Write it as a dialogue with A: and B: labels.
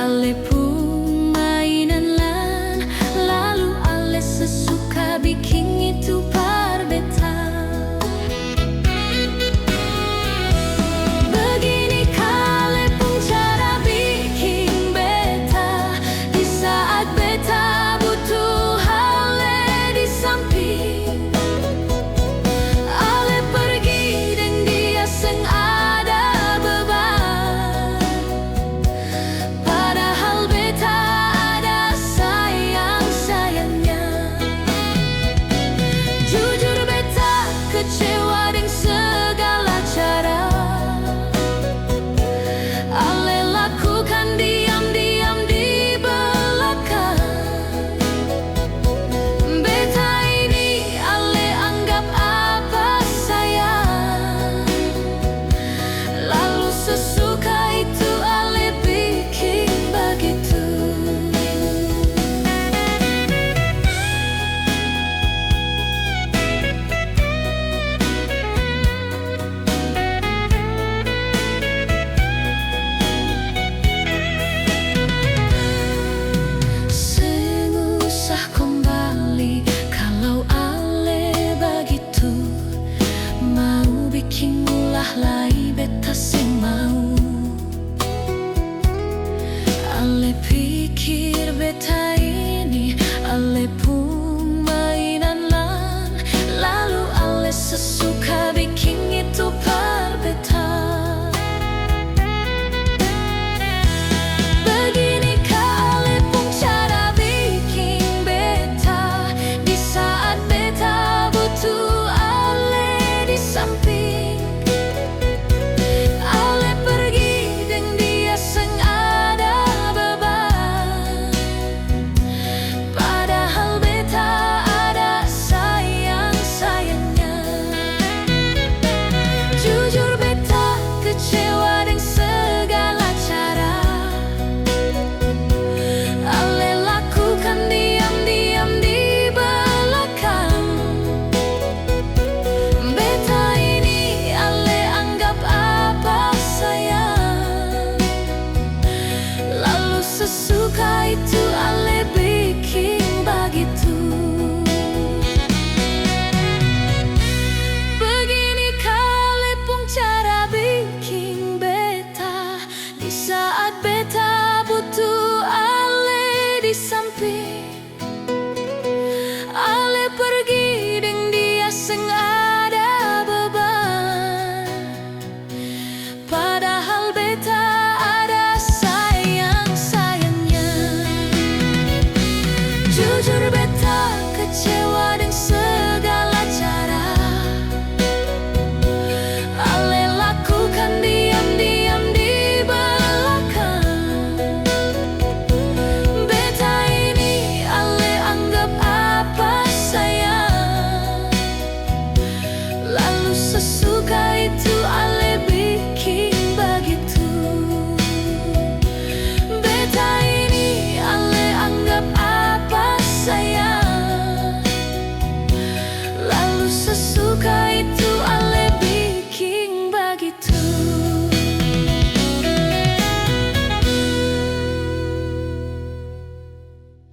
A: Ale pun mainan lan, lalu ale sesuka bikin itu parbeta. Begini kale pun cara bikin beta, di saat beta butuh ale di samping. Ale pergi dan dia seng ada beban, padahal beta ada sayang-sayangnya. Jujur beta kecewa dengan segala cara ale lakukan diam-diam di belakang. Beta ini ale anggap apa sayang, lalu sesuka itu ale bikin begitu. Seng usah kembali kalau ale begitu, mau bikin ulah lagi beta seng mau. Ale pikir beta